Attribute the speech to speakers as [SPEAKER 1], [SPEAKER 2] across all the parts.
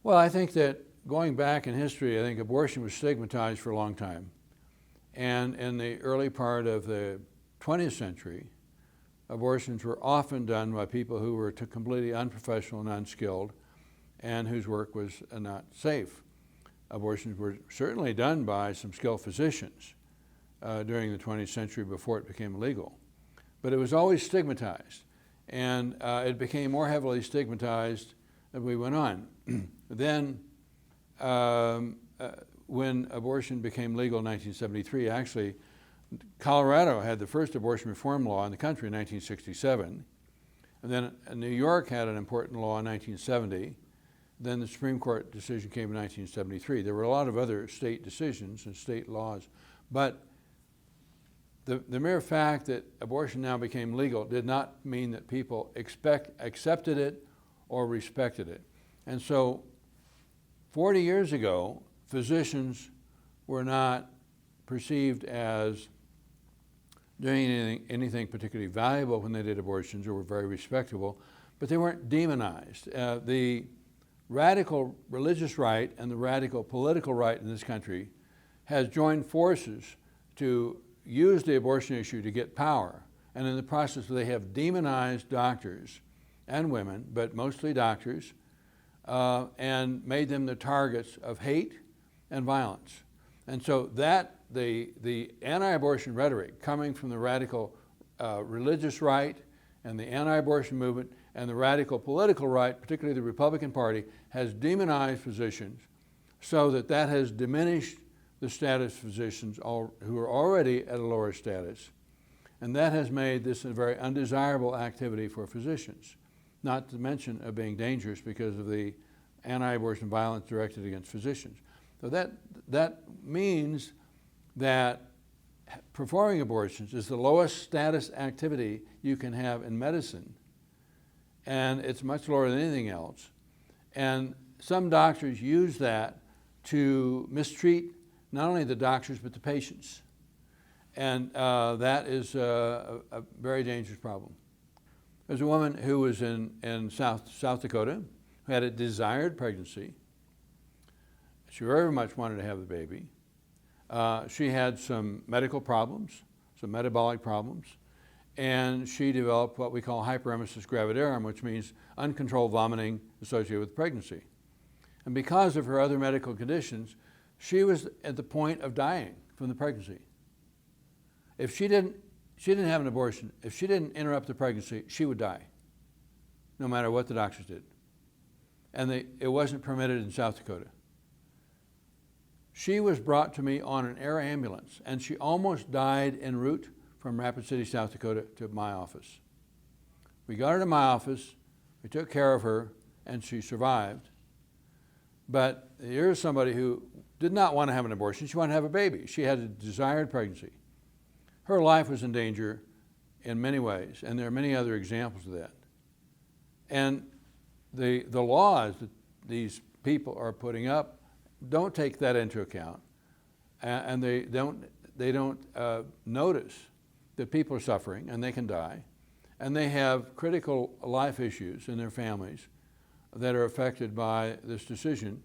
[SPEAKER 1] Well, I think that going back in history, I think abortion was stigmatized for a long time. And in the early part of the 20th century, abortions were often done by people who were completely unprofessional and unskilled and whose work was not safe. Abortions were certainly done by some skilled physicians during the 20th century before it became illegal. But it was always stigmatized, and it became more heavily stigmatized as we went on. Then, when abortion became legal in 1973, actually, Colorado had the first abortion reform law in the country in 1967. And then New York had an important law in 1970. Then the Supreme Court decision came in 1973. There were a lot of other state decisions and state laws. But the mere fact that abortion now became legal did not mean that people accepted it or respected it. And so 40 years ago, physicians were not perceived as doing anything particularly valuable when they did abortions, or were very respectable, but they weren't demonized. The radical religious right and the radical political right in this country has joined forces to use the abortion issue to get power. And in the process, they have demonized doctors and women, but mostly doctors, and made them the targets of hate and violence. And so that the anti-abortion rhetoric coming from the radical religious right and the anti-abortion movement and the radical political right, particularly the Republican Party, has demonized physicians so that has diminished the status of physicians who are already at a lower status. And that has made this a very undesirable activity for physicians, not to mention of being dangerous because of the anti-abortion violence directed against physicians. So that means that performing abortions is the lowest status activity you can have in medicine, and it's much lower than anything else. And some doctors use that to mistreat not only the doctors but the patients, and that is a very dangerous problem. There's a woman who was in South Dakota who had a desired pregnancy. She very much wanted to have the baby. She had some medical problems, some metabolic problems, and she developed what we call hyperemesis gravidarum, which means uncontrolled vomiting associated with pregnancy. And because of her other medical conditions, she was at the point of dying from the pregnancy. If she didn't have an abortion, if she didn't interrupt the pregnancy, she would die, no matter what the doctors did. And it wasn't permitted in South Dakota. She was brought to me on an air ambulance, and she almost died en route from Rapid City, South Dakota to my office. We got her to my office, we took care of her, and she survived. But here's somebody who did not want to have an abortion. She wanted to have a baby. She had a desired pregnancy. Her life was in danger in many ways, and there are many other examples of that. And the laws that these people are putting up don't take that into account, and they don't notice that people are suffering and they can die, and they have critical life issues in their families that are affected by this decision,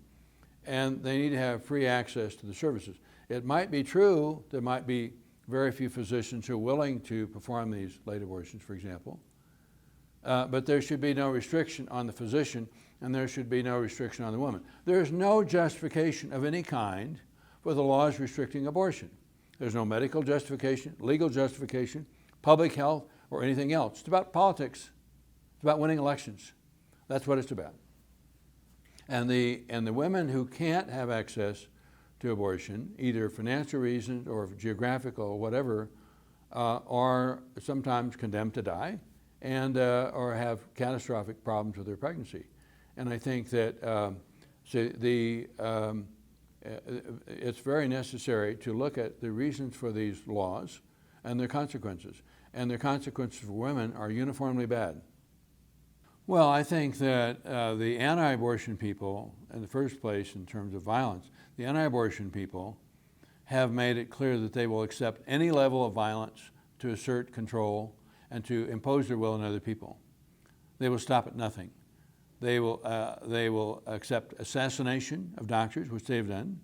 [SPEAKER 1] and they need to have free access to the services. It might be true there might be very few physicians who are willing to perform these late abortions, for example, but there should be no restriction on the physician, and there should be no restriction on the woman. There is no justification of any kind for the laws restricting abortion. There's no medical justification, legal justification, public health, or anything else. It's about politics. It's about winning elections. That's what it's about. And the women who can't have access to abortion, either financial reasons or geographical or whatever, are sometimes condemned to die and or have catastrophic problems with their pregnancy. And I think that it's very necessary to look at the reasons for these laws and their consequences. And their consequences for women are uniformly bad. Well, I think that the anti-abortion people, in the first place in terms of violence, the anti-abortion people have made it clear that they will accept any level of violence to assert control and to impose their will on other people. They will stop at nothing. They will accept assassination of doctors, which they've done,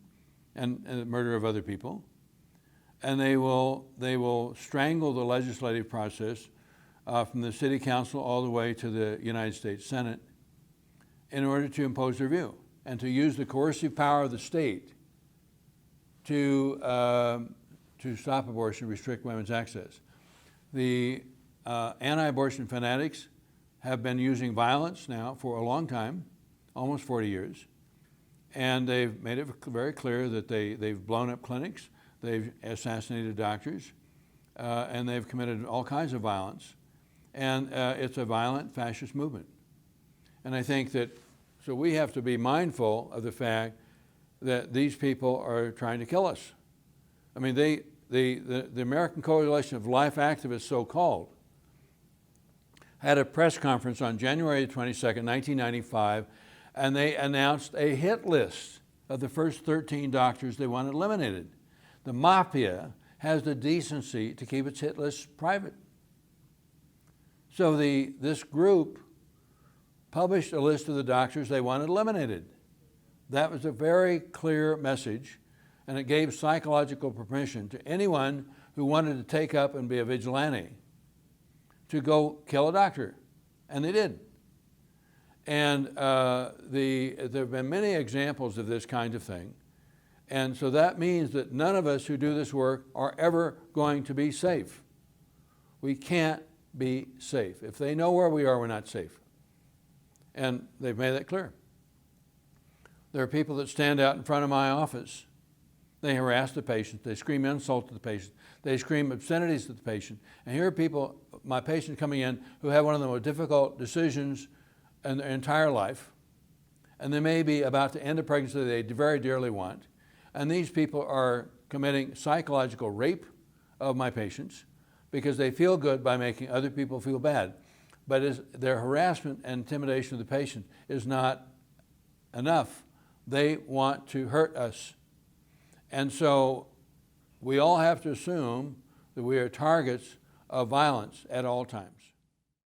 [SPEAKER 1] and the murder of other people. And they will strangle the legislative process from the city council all the way to the United States Senate in order to impose their view and to use the coercive power of the state to stop abortion, restrict women's access. The anti-abortion fanatics have been using violence now for a long time, almost 40 years, and they've made it very clear that they've blown up clinics, they've assassinated doctors, and they've committed all kinds of violence. And it's a violent fascist movement. And I think that, so we have to be mindful of the fact that these people are trying to kill us. I mean, the American Coalition of Life Activists, so-called, had a press conference on January 22nd, 1995, and they announced a hit list of the first 13 doctors they wanted eliminated. The mafia has the decency to keep its hit list private. So this group published a list of the doctors they wanted eliminated. That was a very clear message, and it gave psychological permission to anyone who wanted to take up and be a vigilante to go kill a doctor, and they did. And there have been many examples of this kind of thing, and so that means that none of us who do this work are ever going to be safe. We can't be safe. If they know where we are, we're not safe. And they've made that clear. There are people that stand out in front of my office. They harass the patient. They scream insults to the patient. They scream obscenities to the patient. And here are people, my patients coming in, who have one of the most difficult decisions in their entire life. And they may be about to end a pregnancy they very dearly want. And these people are committing psychological rape of my patients because they feel good by making other people feel bad. But their harassment and intimidation of the patient is not enough. They want to hurt us. And so we all have to assume that we are targets of violence at all times.